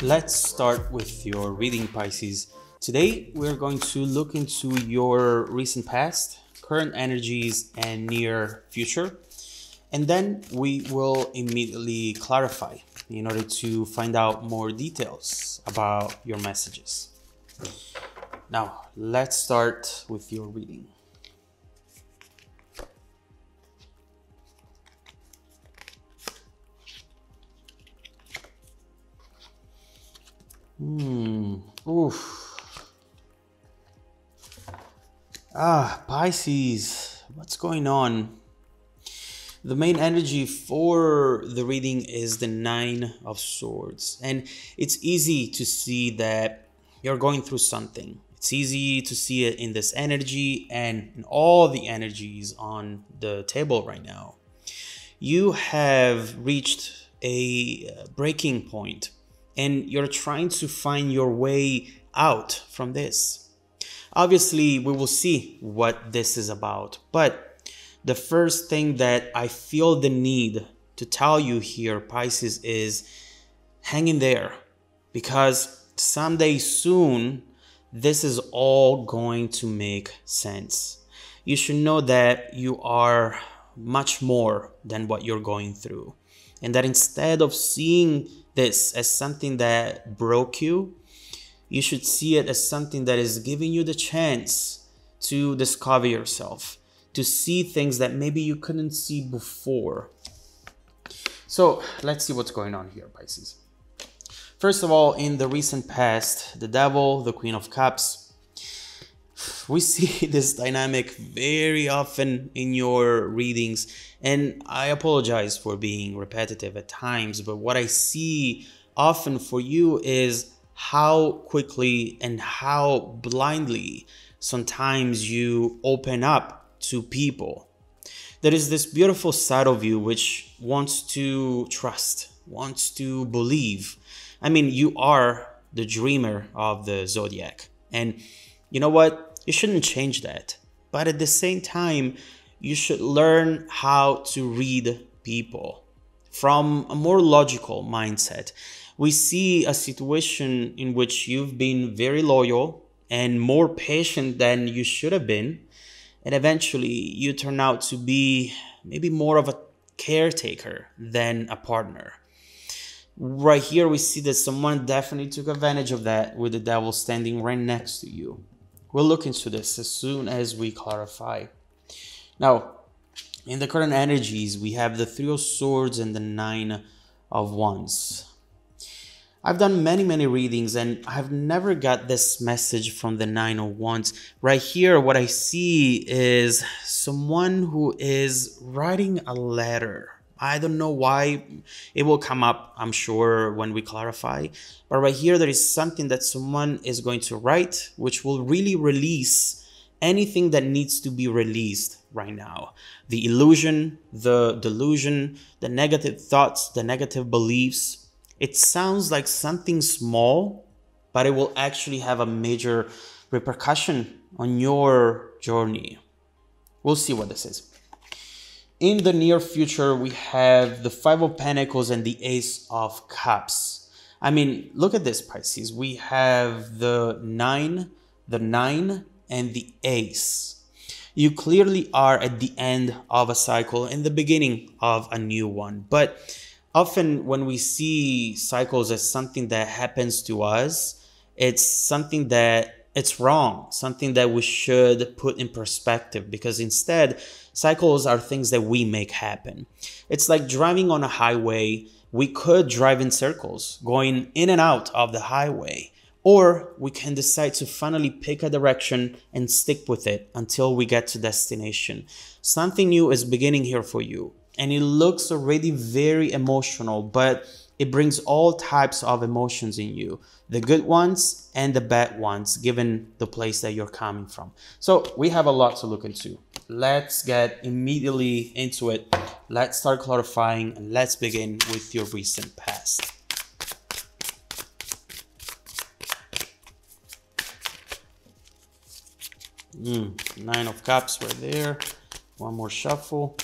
Let's start with your reading, Pisces. Today, we're going to look into your recent past, current energies, and near future. And then we will immediately clarify in order to find out more details about your messages. Now, let's start with your reading. Pisces, what's going on? The main energy for the reading is the Nine of Swords. And it's easy to see that you're going through something. It's easy to see it in this energy and in all the energies on the table right now. You have reached a breaking point and you're trying to find your way out from this. Obviously, we will see what this is about, but the first thing that I feel the need to tell you here, Pisces, is hang in there, because someday soon, this is all going to make sense. You should know that you are much more than what you're going through, and that instead of seeing this as something that broke you, you should see it as something that is giving you the chance to discover yourself, to see things that maybe you couldn't see before. So let's see what's going on here, Pisces. First of all, in the recent past, the Devil, the Queen of Cups, we see this dynamic very often in your readings, and I apologize for being repetitive at times, but what I see often for you is how quickly and how blindly sometimes you open up to people. There is this beautiful side of you which wants to trust, wants to believe. I mean, you are the dreamer of the zodiac, and you know what? You shouldn't change that. But at the same time, you should learn how to read people from a more logical mindset. We see a situation in which you've been very loyal and more patient than you should have been. And eventually you turn out to be maybe more of a caretaker than a partner. Right here, we see that someone definitely took advantage of that with the Devil standing right next to you. We'll look into this as soon as we clarify. Now, in the current energies, we have the Three of Swords and the Nine of Wands. I've done many readings and I've never got this message from the Nine of Wands. Right here, what I see is someone who is writing a letter. I don't know why. It will come up, I'm sure, when we clarify. But right here, there is something that someone is going to write, which will really release anything that needs to be released right now. The illusion, the delusion, the negative thoughts, the negative beliefs. It sounds like something small, but it will actually have a major repercussion on your journey. We'll see what this is. In the near future, we have the Five of Pentacles and the Ace of Cups. I mean, look at this, Pisces. We have the nine, and the Ace. You clearly are at the end of a cycle and the beginning of a new one. But often when we see cycles as something that happens to us, it's something that it's wrong, something that we should put in perspective, because instead, cycles are things that we make happen. It's like driving on a highway. We could drive in circles, going in and out of the highway, or we can decide to finally pick a direction and stick with it until we get to destination. Something new is beginning here for you, and it looks already very emotional, but it brings all types of emotions in you, the good ones and the bad ones, given the place that you're coming from. So we have a lot to look into. Let's get immediately into it. Let's start clarifying, and let's begin with your recent past. Nine of Cups right there. One more shuffle.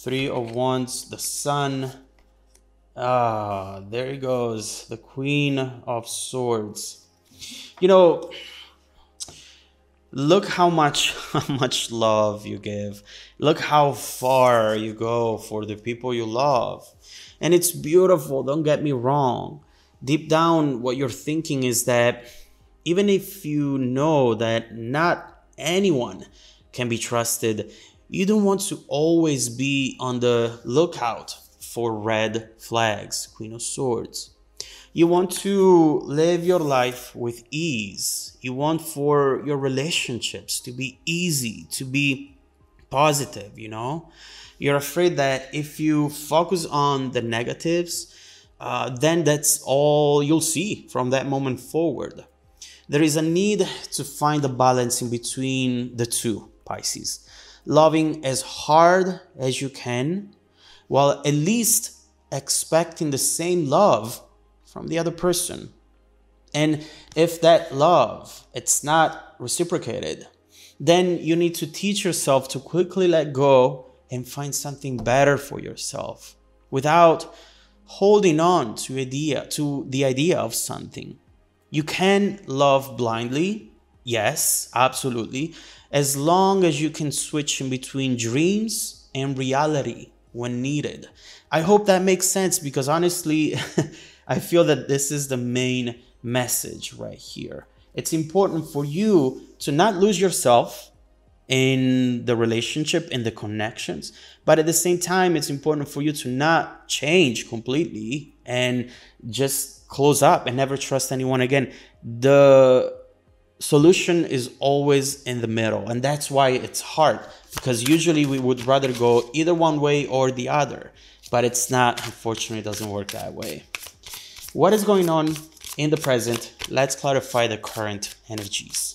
Three of Wands, the Sun. Ah, there he goes, the Queen of Swords. You know, look how much love you give. Look how far you go for the people you love. And it's beautiful, don't get me wrong. Deep down, what you're thinking is that even if you know that not anyone can be trusted, you don't want to always be on the lookout for red flags, Queen of Swords. You want to live your life with ease. You want for your relationships to be easy, to be positive, you know? You're afraid that if you focus on the negatives, then that's all you'll see from that moment forward. There is a need to find a balance in between the two, Pisces. Loving as hard as you can, while at least expecting the same love from the other person. And if that love, it's not reciprocated, then you need to teach yourself to quickly let go and find something better for yourself without holding on to the idea of something. You can love blindly, yes, absolutely, as long as you can switch in between dreams and reality when needed. I hope that makes sense, because honestly, I feel that this is the main message right here. It's important for you to not lose yourself in the relationship, in the connections, but at the same time, it's important for you to not change completely and just close up and never trust anyone again. The solution is always in the middle, and that's why it's hard, because usually we would rather go either one way or the other, but it's not. Unfortunately, it doesn't work that way. What is going on in the present? Let's clarify the current energies.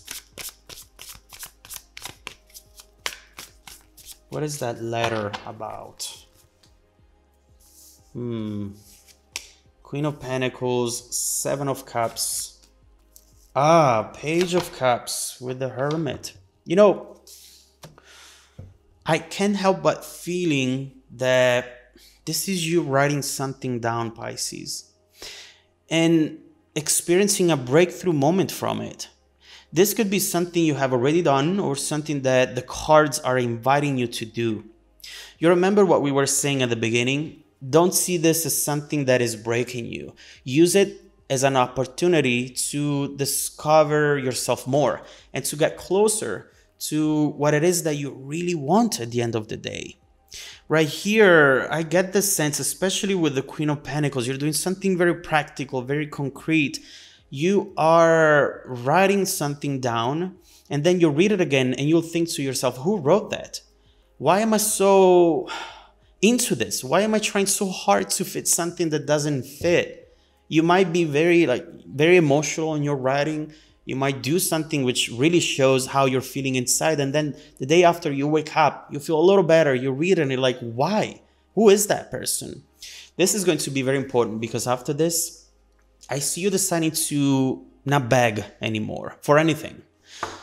What is that letter about? Queen of Pentacles, Seven of Cups. Ah, Page of Cups with the Hermit. You know, I can't help but feeling that this is you writing something down, Pisces, and experiencing a breakthrough moment from it. This could be something you have already done or something that the cards are inviting you to do. You remember what we were saying at the beginning? Don't see this as something that is breaking you. Use it as an opportunity to discover yourself more and to get closer to what it is that you really want at the end of the day. Right here, I get the sense, especially with the Queen of Pentacles, you're doing something very practical, very concrete. You are writing something down, and then you read it again and you'll think to yourself, who wrote that? Why am I so into this? Why am I trying so hard to fit something that doesn't fit? You might be very emotional in your writing. You might do something which really shows how you're feeling inside. And then the day after you wake up, you feel a little better. You read it and you're like, why? Who is that person? This is going to be very important, because after this, I see you deciding to not beg anymore for anything.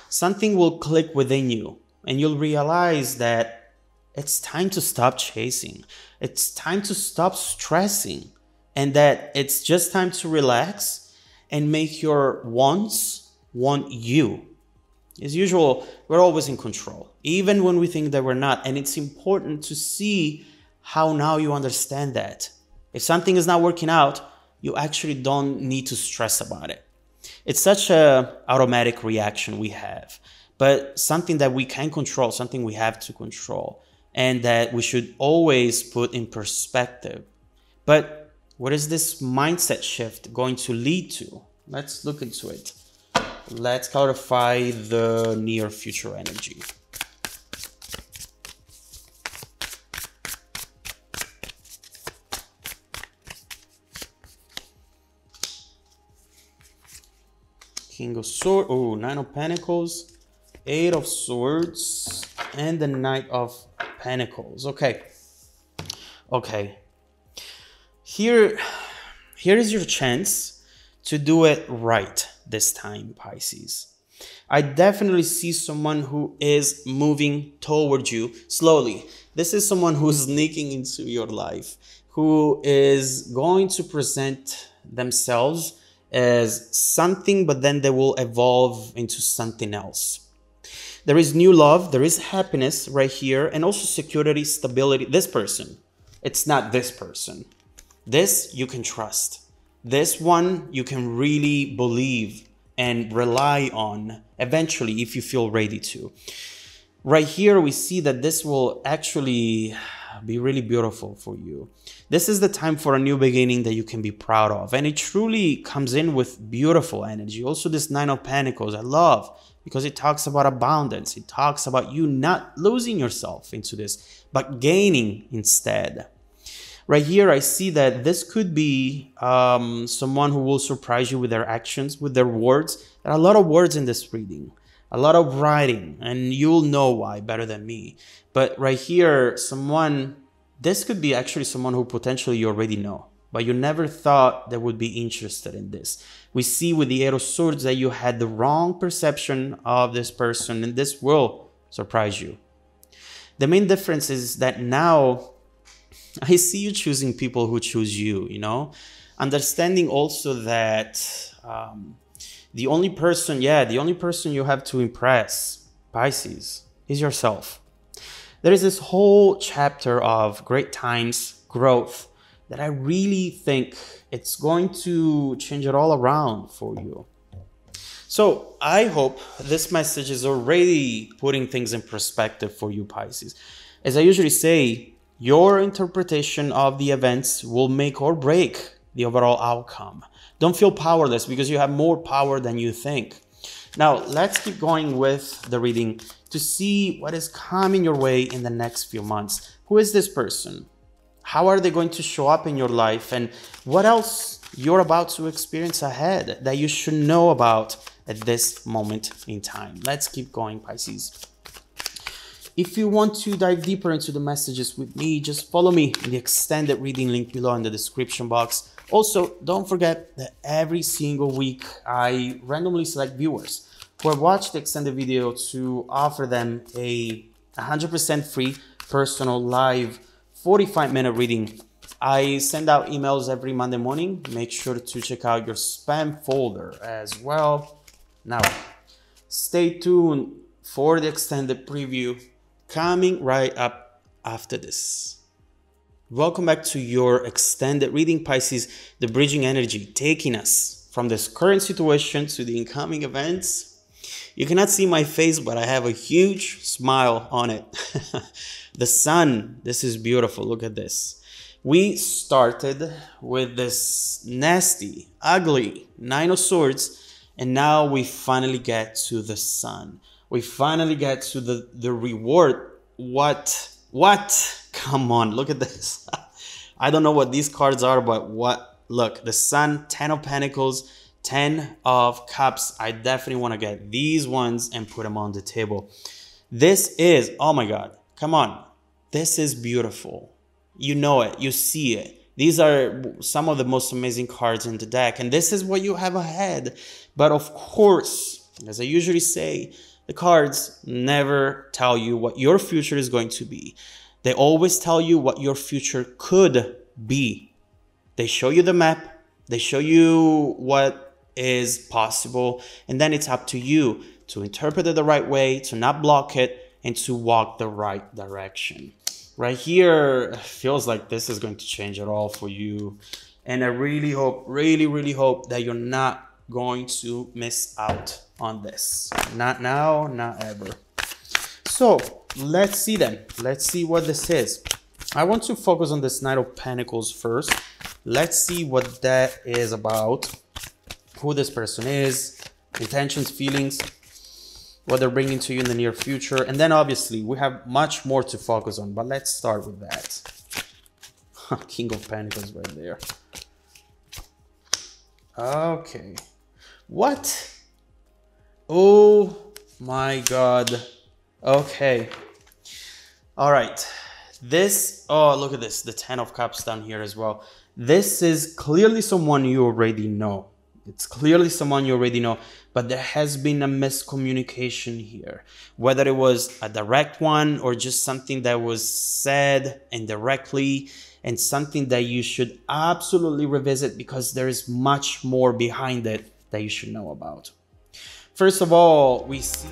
Something will click within you and you'll realize that it's time to stop chasing. It's time to stop stressing, and that it's just time to relax and make your wants want you. As usual, we're always in control, even when we think that we're not. And it's important to see how now you understand that. If something is not working out, you actually don't need to stress about it. It's such an automatic reaction we have, but something that we can control, something we have to control, and that we should always put in perspective. But what is this mindset shift going to lead to? Let's look into it. Let's clarify the near future energy. King of Swords, oh, Nine of Pentacles, Eight of Swords, and the Knight of Pentacles. Okay. Here is your chance to do it right this time, Pisces. I definitely see someone who is moving towards you slowly. This is someone who's sneaking into your life, who is going to present themselves as something, but then they will evolve into something else. There is new love, there is happiness right here, and also security, stability. This person, it's not this person. This you can trust. This one you can really believe and rely on eventually if you feel ready to. Right here, we see that this will actually be really beautiful for you. This is the time for a new beginning that you can be proud of. And it truly comes in with beautiful energy. Also, this Nine of Pentacles, I love, because it talks about abundance. It talks about you not losing yourself into this, but gaining instead. Right here, I see that this could be someone who will surprise you with their actions, with their words. There are a lot of words in this reading, a lot of writing, and you'll know why better than me. But right here, this could be actually someone who potentially you already know, but you never thought they would be interested in this. We see with the Eight of Swords that you had the wrong perception of this person, and this will surprise you. The main difference is that now I see you choosing people who choose you, you know? Understanding also that the only person you have to impress, Pisces, is yourself. There is this whole chapter of great times, growth, that I really think it's going to change it all around for you. So I hope this message is already putting things in perspective for you, Pisces. As I usually say, your interpretation of the events will make or break the overall outcome. Don't feel powerless because you have more power than you think. Now, let's keep going with the reading to see what is coming your way in the next few months. Who is this person? How are they going to show up in your life? And what else you're about to experience ahead that you should know about at this moment in time? Let's keep going, Pisces. If you want to dive deeper into the messages with me, just follow me in the extended reading link below in the description box. Also, don't forget that every single week I randomly select viewers who have watched the extended video to offer them a 100% free personal live 45-minute reading. I send out emails every Monday morning. Make sure to check out your spam folder as well. Now, stay tuned for the extended preview coming right up after this. Welcome back to your extended reading, Pisces, the bridging energy, taking us from this current situation to the incoming events. You cannot see my face, but I have a huge smile on it. The sun, this is beautiful. Look at this. We started with this nasty, ugly Nine of Swords, and now we finally get to the sun. We finally get to the reward. What? Come on, look at this. I don't know what these cards are, but what? Look, the sun, 10 of Pentacles, 10 of Cups. I definitely want to get these ones and put them on the table. This is, oh my God, come on. This is beautiful. You know it, you see it. These are some of the most amazing cards in the deck, and this is what you have ahead. But of course, as I usually say, the cards never tell you what your future is going to be. They always tell you what your future could be. They show you the map. They show you what is possible. And then it's up to you to interpret it the right way, to not block it, and to walk the right direction. Right here, feels like this is going to change it all for you. And I really hope, really hope that you're not going to miss out on this. Not now, not ever. So let's see then. Let's see what this is. I want to focus on this Knight of Pentacles first. Let's see what that is about. Who this person is, intentions, feelings, what they're bringing to you in the near future. And then obviously we have much more to focus on, but let's start with that. King of Pentacles right there. Okay. What? Oh my God. Okay. All right. This, oh, look at this. The 10 of Cups down here as well. This is clearly someone you already know. It's clearly someone you already know, but there has been a miscommunication here. Whether it was a direct one or just something that was said indirectly, and something that you should absolutely revisit because there is much more behind it that you should know about. First of all, we see